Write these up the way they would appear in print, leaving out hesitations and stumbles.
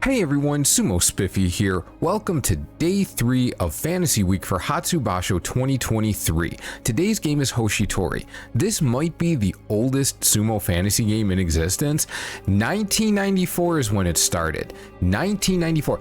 Hey everyone, Sumo Spiffy here. Welcome to day 3 of Fantasy Week for Hatsu 2023. Today's game is Hoshitori. This might be the oldest sumo fantasy game in existence. 1994 is when it started. 1994.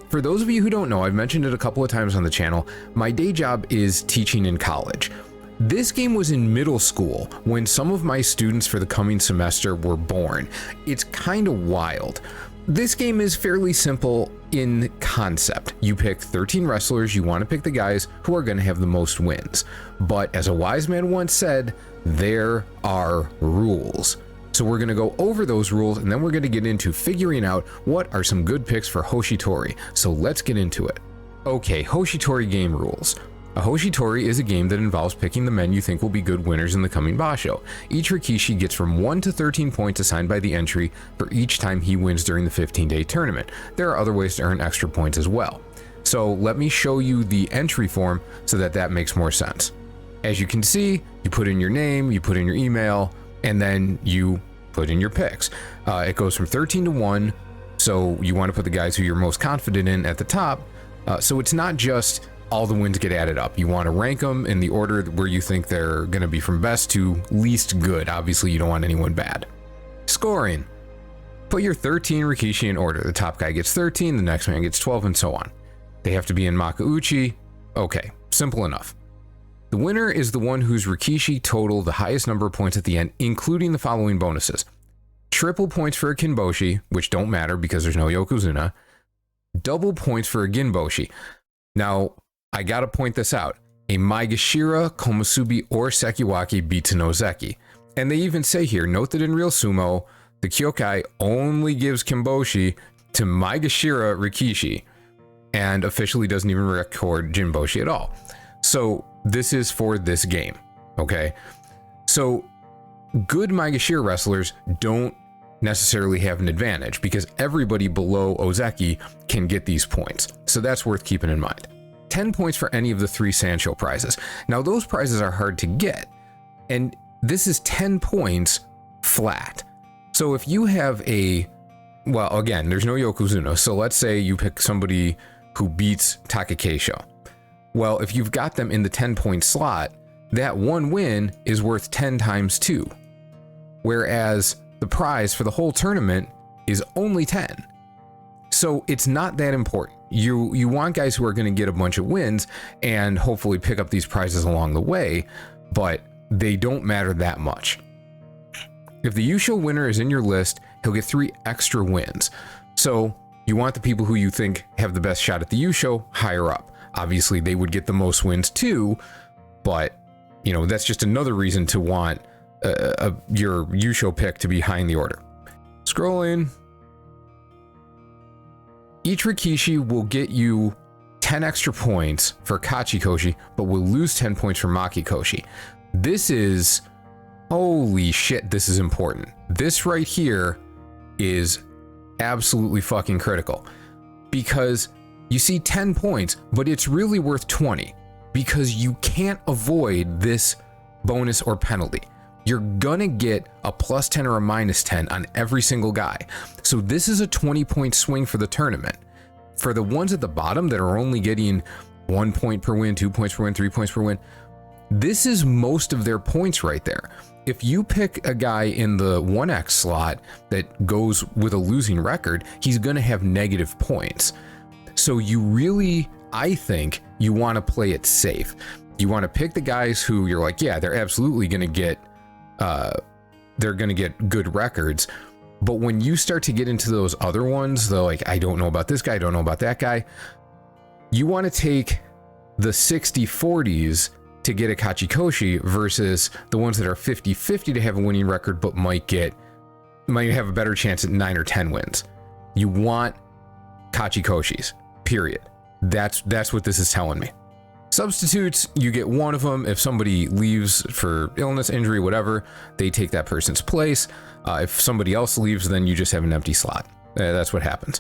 For those of you who don't know, I've mentioned it a couple of times on the channel, my day job is teaching in college. This game was in middle school when some of my students for the coming semester were born. It's kind of wild. This game is fairly simple in concept. You pick 13 wrestlers, you want to pick the guys who are going to have the most wins. But as a wise man once said, there are rules. So we're going to go over those rules and then we're going to get into figuring out what are some good picks for Hoshitori. So let's get into it. Okay, Hoshitori game rules. A Hoshitori is a game that involves picking the men you think will be good winners in the coming basho. Each Rikishi gets from 1 to 13 points assigned by the entry for each time he wins during the 15-day tournament. There are other ways to earn extra points as well. So let me show you the entry form so that makes more sense. As you can see, you put in your name, you put in your email, and then you put in your picks. It goes from 13 to 1, so you want to put the guys who you're most confident in at the top. So it's not just all the wins get added up. You want to rank them in the order where you think they're going to be from best to least good. Obviously, you don't want anyone bad. Scoring. Put your 13 Rikishi in order. The top guy gets 13, the next man gets 12, and so on. They have to be in Makuuchi. Okay, simple enough. The winner is the one whose Rikishi total the highest number of points at the end, including the following bonuses. Triple points for a Kinboshi, which don't matter because there's no Yokozuna. Double points for a Ginboshi. Now, I gotta point this out. A Maegashira, Komusubi, or Sekiwaki beats an Ozeki. And they even say here, note that in real sumo, the Kyokai only gives Kinboshi to Maegashira Rikishi, and officially doesn't even record Jinboshi at all. So this is for this game, okay? So good Maegashira wrestlers don't necessarily have an advantage because everybody below Ozeki can get these points. So that's worth keeping in mind. 10 points for any of the 3 Sancho prizes. Now those prizes are hard to get, and this is 10 points flat. So if you have well, again, there's no Yokozuna, so let's say you pick somebody who beats Takakeisho. Well, if you've got them in the 10-point slot, that one win is worth 10 times 2, whereas the prize for the whole tournament is only 10. So it's not that important. You want guys who are going to get a bunch of wins and hopefully pick up these prizes along the way, but they don't matter that much. If the Yusho winner is in your list, he'll get 3 extra wins. So you want the people who you think have the best shot at the Yusho higher up. Obviously, they would get the most wins too, but you know, that's just another reason to want your Yusho pick to be high in the order. Scrolling. Each Rikishi will get you 10 extra points for Kachikoshi, but will lose 10 points for Makikoshi. This is, holy shit, this is important. This right here is absolutely fucking critical because you see 10 points, but it's really worth 20 because you can't avoid this bonus or penalty. You're gonna get a plus 10 or a minus 10 on every single guy. So this is a 20-point swing for the tournament. For the ones at the bottom that are only getting 1 point per win, 2 points per win, 3 points per win, this is most of their points right there. If you pick a guy in the 1x slot that goes with a losing record, he's gonna have negative points. So you really, I think, you wanna play it safe. You wanna pick the guys who you're like, yeah, they're absolutely gonna get good records. But when you start to get into those other ones, they're like, I don't know about this guy, I don't know about that guy. You want to take the 60-40s to get a Kachikoshi versus the ones that are 50-50 to have a winning record, but might have a better chance at 9 or 10 wins. You want Kachikoshis, period. That's what this is telling me. Substitutes, you get one of them. If somebody leaves for illness, injury, whatever, they take that person's place. If somebody else leaves, then you just have an empty slot. That's what happens.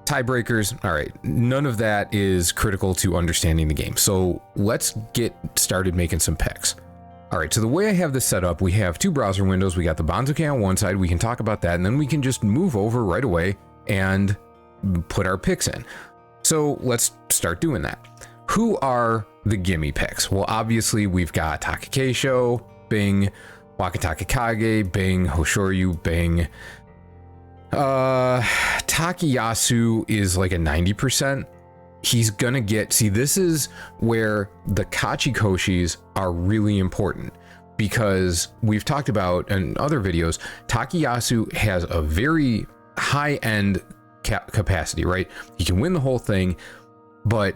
Tiebreakers, all right, none of that is critical to understanding the game. So let's get started making some picks. All right, so the way I have this set up, we have 2 browser windows. We got the Banzuke on one side, we can talk about that, and then we can just move over right away and put our picks in. So let's start doing that. Who are the gimme picks? Well, obviously we've got Takakeisho, bing. Wakataka Kage, bing. Hoshoryu, bing. Takayasu is like a 90%. He's gonna get, see, this is where the Kachikoshis are really important, because we've talked about in other videos, Takayasu has a very high-end capacity, right? He can win the whole thing, but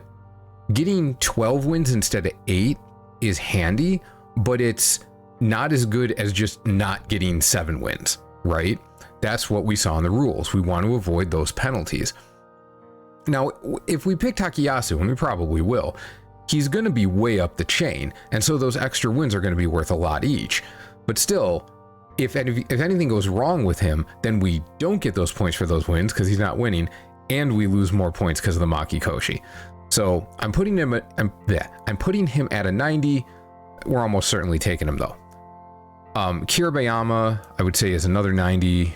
getting 12 wins instead of 8 is handy, but it's not as good as just not getting 7 wins, right? That's what we saw in the rules. We want to avoid those penalties. Now, if we pick Takayasu, and we probably will, he's going to be way up the chain, and so those extra wins are going to be worth a lot each. But still, if anything goes wrong with him, then we don't get those points for those wins because he's not winning, and we lose more points because of the Maki Koshi. So I'm putting him at a 90. We're almost certainly taking him though. Kirabayama, I would say, is another 90.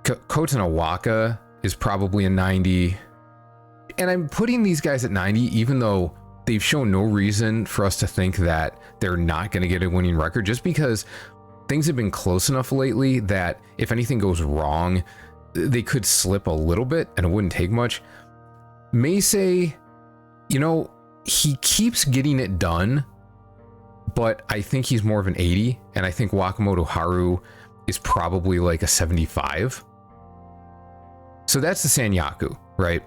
Kotonowaka is probably a 90. And I'm putting these guys at 90, even though they've shown no reason for us to think that they're not going to get a winning record, just because things have been close enough lately that if anything goes wrong, they could slip a little bit and it wouldn't take much. Meisei, you know, he keeps getting it done, but I think he's more of an 80, and I think Wakamoto Haru is probably like a 75. So that's the Sanyaku, right?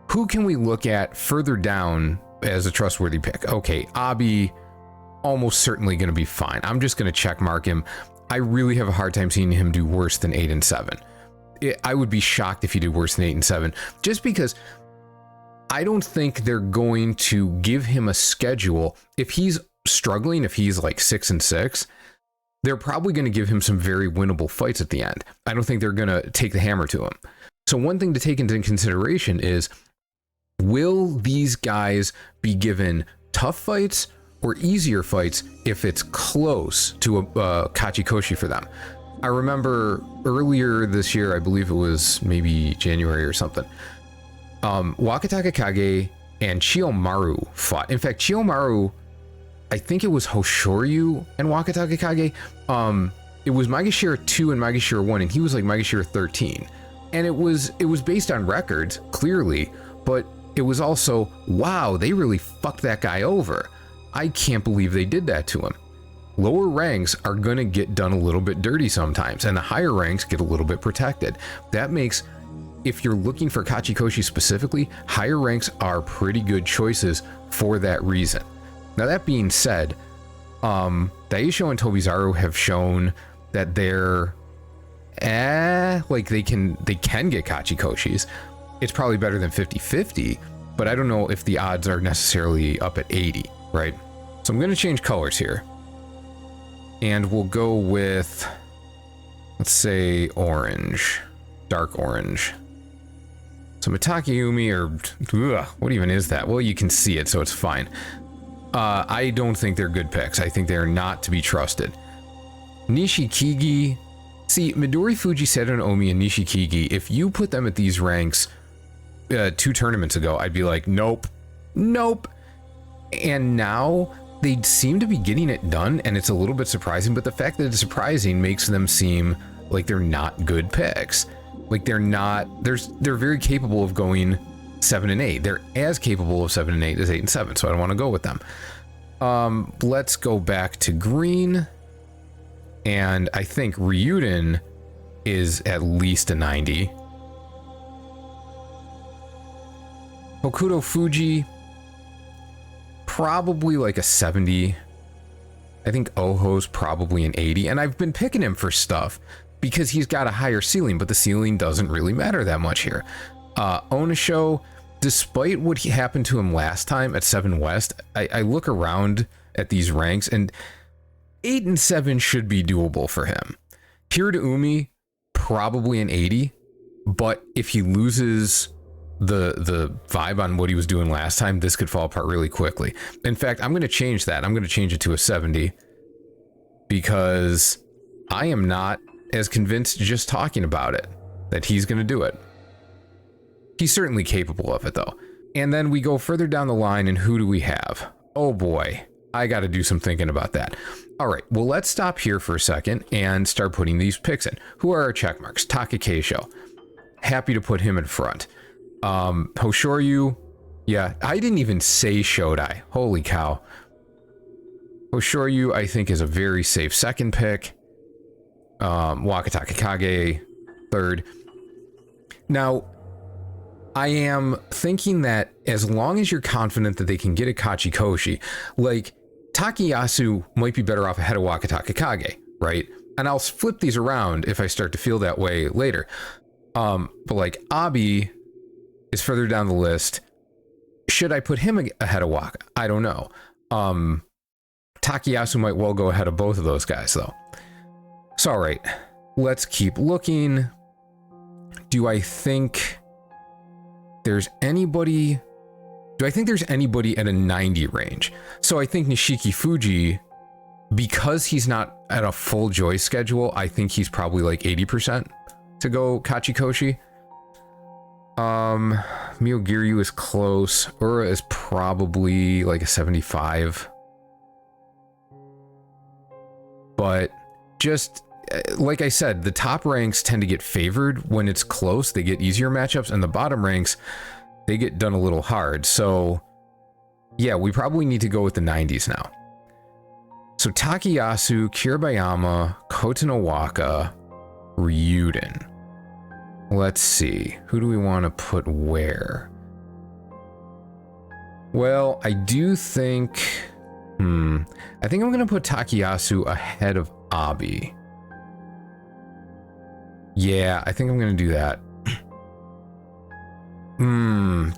Who can we look at further down as a trustworthy pick? Okay, Abi, almost certainly going to be fine. I'm just going to check mark him. I really have a hard time seeing him do worse than 8 and 7. I would be shocked if he did worse than 8 and 7, just because I don't think they're going to give him a schedule. If he's struggling, if he's like 6 and 6, they're probably going to give him some very winnable fights at the end. I don't think they're going to take the hammer to him. So one thing to take into consideration is, will these guys be given tough fights or easier fights if it's close to a Kachikoshi for them? I remember earlier this year, I believe it was maybe January or something, Wakataka Kage and Chiyomaru fought. In fact, Chiyomaru, I think it was Hoshoryu and Wakataka Kage. It was Maegashira 2 and Maegashira 1, and he was like Maegashira 13. And it was based on records, clearly, but it was also, wow, they really fucked that guy over. I can't believe they did that to him. Lower ranks are going to get done a little bit dirty sometimes, and the higher ranks get a little bit protected. That makes, if you're looking for Kachikoshi specifically, higher ranks are pretty good choices for that reason. Now, that being said, Daisho and Tobizaru have shown that they're like they can get Kachikoshis. It's probably better than 50-50, but I don't know if the odds are necessarily up at 80, right? So I'm going to change colors here. And we'll go with, let's say, orange, dark orange. So Mitakeumi, or what even is that? Well, you can see it, so it's fine. I don't think they're good picks. I think they're not to be trusted. Nishikigi, see, Midori, Fujisato, and Omi, and Nishikigi, if you put them at these ranks 2 tournaments ago, I'd be like, nope, nope. And now they seem to be getting it done, and it's a little bit surprising, but the fact that it's surprising makes them seem like they're not good picks. Like they're very capable of going 7 and 8. They're as capable of 7 and 8 as 8 and 7, so I don't want to go with them. Let's go back to green, and I think Ryuden is at least a 90. Hokuto Fuji, probably like a 70. I think Oho's probably an 80, and I've been picking him for stuff because he's got a higher ceiling, but the ceiling doesn't really matter that much here. Onisho, despite what happened to him last time at 7 West, I look around at these ranks, and 8 and 7 should be doable for him. Hirata Umi, probably an 80, but if he loses the vibe on what he was doing last time, this could fall apart really quickly. In fact, I'm going to change that. I'm going to change it to a 70 because I am not as convinced just talking about it that he's going to do it. He's certainly capable of it, though. And then we go further down the line, and who do we have? Oh boy, I got to do some thinking about that. All right, well, let's stop here for a second and start putting these picks in. Who are our check marks? Takekeisho. Happy to put him in front. Hoshoryu. Yeah, I didn't even say Shodai. Holy cow. Hoshoryu, I think, is a very safe second pick. Wakatake Kage, third. Now, I am thinking that as long as you're confident that they can get a Kachikoshi, like, Takayasu might be better off ahead of Wakatake Kage, right? And I'll flip these around if I start to feel that way later. But like, Abi is further down the list. Should I put him ahead of Waka? I don't know. Takayasu might well go ahead of both of those guys, though. So, all right, let's keep looking. Do I think there's anybody... Do I think there's anybody at a 90 range? So I think Nishiki Fuji, because he's not at a full Joy schedule, I think he's probably like 80% to go Kachikoshi. Myogiryu is close. Ura is probably like a 75. But just like I said, the top ranks tend to get favored when it's close. They get easier matchups, and the bottom ranks, they get done a little hard. So yeah, we probably need to go with the 90s now. So Takayasu, Kirabayama, Kotonowaka, Ryuden. Let's see, who do we want to put where? Well, I do think, I think I'm going to put Takayasu ahead of Abi. Yeah, I think I'm going to do that.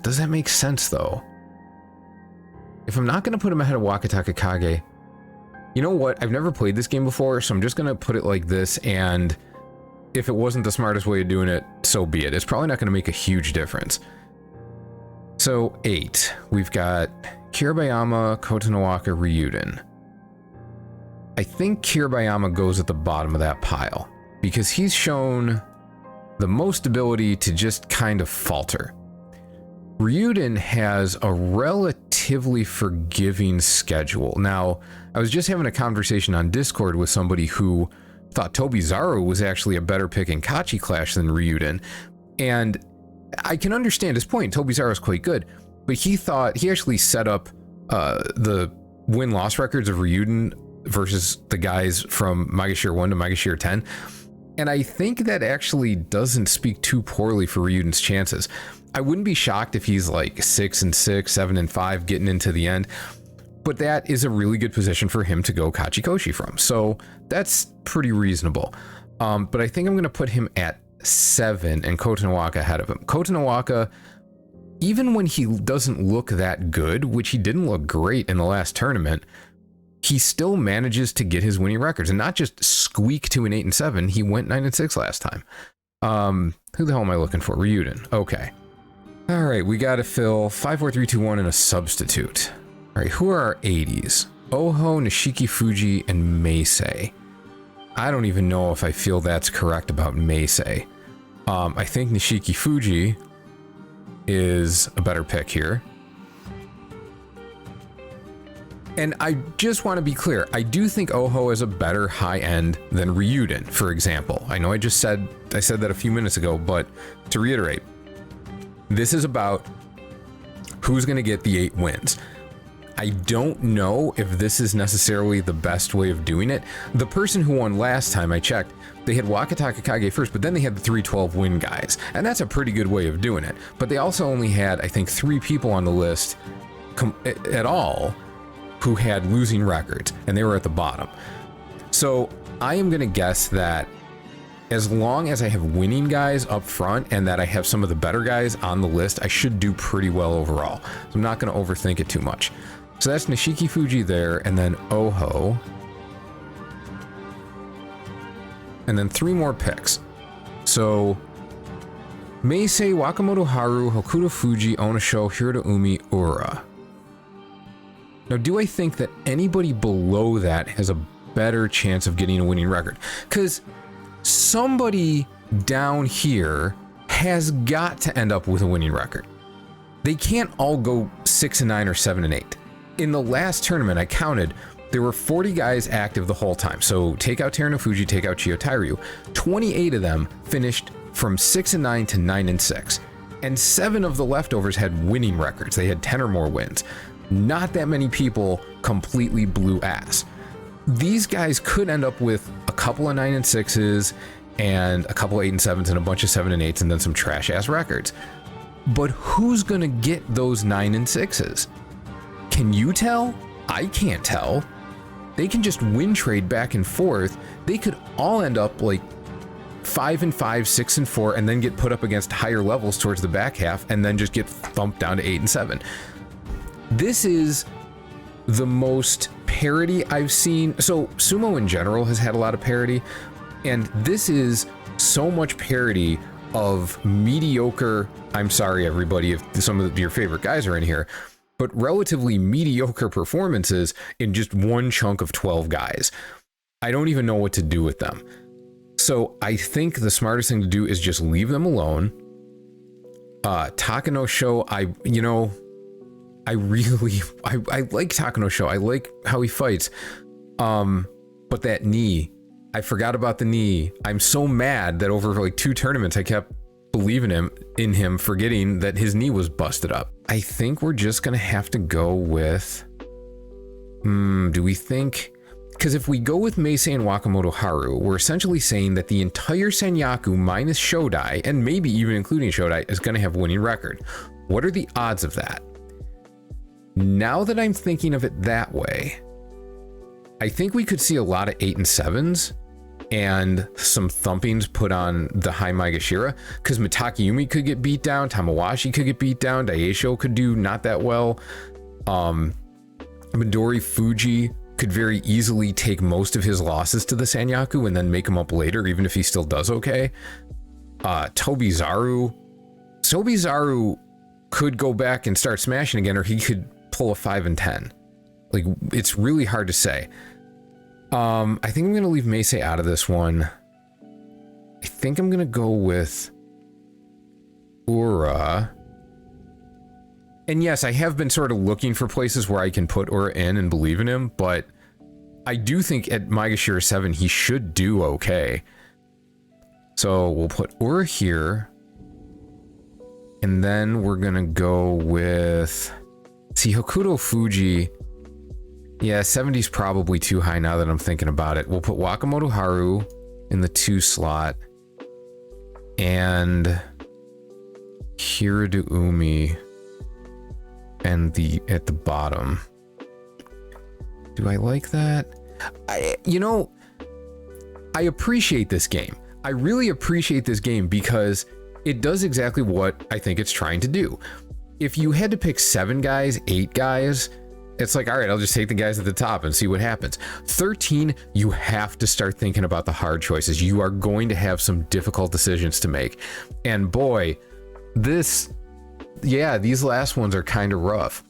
Does that make sense, though? If I'm not going to put him ahead of Wakatake Kage, you know what? I've never played this game before, so I'm just going to put it like this, and if it wasn't the smartest way of doing it, so be it. It's probably not going to make a huge difference. So, 8. We've got Kirabayama, Kotonowaka, Ryuden. I think Kirabayama goes at the bottom of that pile, because he's shown the most ability to just kind of falter. Ryuden has a relatively forgiving schedule. Now, I was just having a conversation on Discord with somebody who thought Tobizaru was actually a better pick in Kachi Clash than Ryuden, and I can understand his point. Tobizaru is quite good, but he actually set up the win-loss records of Ryuden versus the guys from Maegashira 1 to Maegashira 10, and I think that actually doesn't speak too poorly for Ryuden's chances. I wouldn't be shocked if he's like 6-6, 7-5 getting into the end, but that is a really good position for him to go Kachikoshi from, so that's pretty reasonable. But I think I'm going to put him at 7 and Kotonowaka ahead of him. Kotonowaka, even when he doesn't look that good, which he didn't look great in the last tournament, he still manages to get his winning records and not just squeak to an 8-7. He went 9-6 last time. Who the hell am I looking for? Ryuden. Okay. All right, we got to fill 5, 4, 3, 2, 1 and a substitute. All right, who are our 80s? Oho, Nishiki Fuji, and Meisei. I don't even know if I feel that's correct about Meisei. I think Nishiki Fuji is a better pick here. And I just want to be clear, I do think Oho is a better high end than Ryuden, for example. I know I said that a few minutes ago, but to reiterate, this is about who's going to get the 8 wins. I don't know if this is necessarily the best way of doing it. The person who won last time, I checked, they had Wakatake Kage first, but then they had the 3-12 win guys. And that's a pretty good way of doing it. But they also only had, I think, 3 people on the list at all who had losing records, and they were at the bottom. So I am going to guess that as long as I have winning guys up front and that I have some of the better guys on the list, I should do pretty well overall. So I'm not going to overthink it too much. So that's Nishiki Fuji there, and then Oho. And then 3 more picks. So Meisei, Wakamoto Haru, Hokuto Fuji, Onosho, Hirota Umi, Ura. Now, do I think that anybody below that has a better chance of getting a winning record? Because somebody down here has got to end up with a winning record. They can't all go 6-9 or 7-8. In the last tournament, I counted, there were 40 guys active the whole time. So take out Terunofuji, take out Chiyotairyu. 28 of them finished from 6-9 to 9-6. And 7 of the leftovers had winning records. They had 10 or more wins. Not that many people completely blew ass. These guys could end up with a couple of 9-6s and a couple of 8-7s and a bunch of 7-8s and then some trash ass records. But who's gonna get those 9-6s? Can you tell? I can't tell. They can just win trade back and forth. They could all end up like 5-5, 6-4, and then get put up against higher levels towards the back half and then just get thumped down to 8-7. This is the most parity I've seen. So Sumo in general has had a lot of parity, and this is so much parity of mediocre, I'm sorry everybody if some of your favorite guys are in here, but relatively mediocre performances in just one chunk of 12 guys. I don't even know what to do with them. So I think the smartest thing to do is just leave them alone. Takano Sho, I like Takano Sho. I like how he fights. But that knee, I forgot about the knee. I'm so mad that over like 2 tournaments I kept believing in him, forgetting that his knee was busted up. I think we're just gonna have to go with, do we think, because if we go with Meisei and Wakamoto Haru, we're essentially saying that the entire Senyaku minus Shodai, and maybe even including Shodai, is gonna have winning record. What are the odds of that? Now that I'm thinking of it that way, I think we could see a lot of 8-7s and some thumpings put on the high Maegashira, because Mitakayumi could get beat down, Tamawashi could get beat down, Daisho could do not that well. Midori Fuji could very easily take most of his losses to the Senyaku and then make them up later, even if he still does okay. Tobizaru could go back and start smashing again, or he could pull a 5-10. Like, it's really hard to say. I think I'm gonna leave Meisei out of this one. I think I'm gonna go with Ura. And yes, I have been sort of looking for places where I can put Ura in and believe in him, but I do think at Maegashira 7 he should do okay. So we'll put Ura here. And then we're gonna go with, see, Hokuto Fuji. Yeah, 70's probably too high now that I'm thinking about it. We'll put Wakamoto Haru in the 2 slot. And Hiradu Umi and at the bottom. Do I like that? I appreciate this game. I really appreciate this game because it does exactly what I think it's trying to do. If you had to pick 7 guys, 8 guys, it's like, all right, I'll just take the guys at the top and see what happens. 13, you have to start thinking about the hard choices. You are going to have some difficult decisions to make. And boy, these last ones are kind of rough.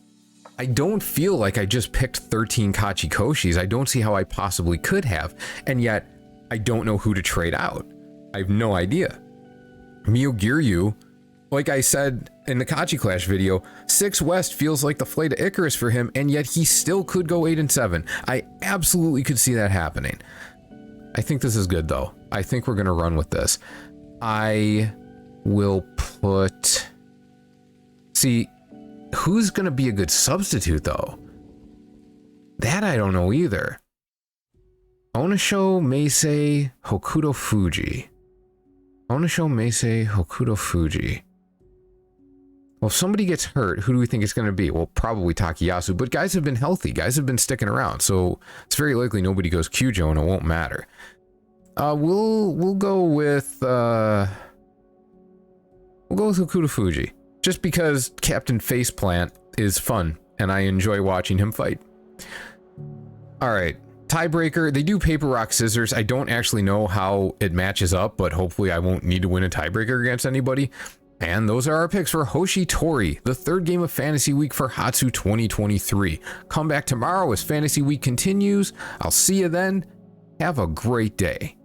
I don't feel like I just picked 13 Kachikoshis. I don't see how I possibly could have. And yet, I don't know who to trade out. I have no idea. Myogiryu, like I said in the Kachi Clash video, 6 West feels like the flight of Icarus for him, and yet he still could go 8-7. I absolutely could see that happening. I think this is good though. I think we're gonna run with this. I will put, see, who's gonna be a good substitute though? That I don't know either. Onisho, Meisei, Hokuto Fuji. Onisho, Meisei, Hokuto Fuji. Well, if somebody gets hurt, who do we think it's going to be? Well, probably Takayasu, but guys have been healthy. Guys have been sticking around, so it's very likely nobody goes Kyujo and it won't matter. We'll go with Hokuto Fuji, just because Captain Faceplant is fun and I enjoy watching him fight. All right. Tiebreaker, they do paper, rock, scissors. I don't actually know how it matches up, but hopefully I won't need to win a tiebreaker against anybody. And those are our picks for Hoshitori, the 3rd game of Fantasy Week for Hatsu 2023. Come back tomorrow as Fantasy Week continues. I'll see you then. Have a great day.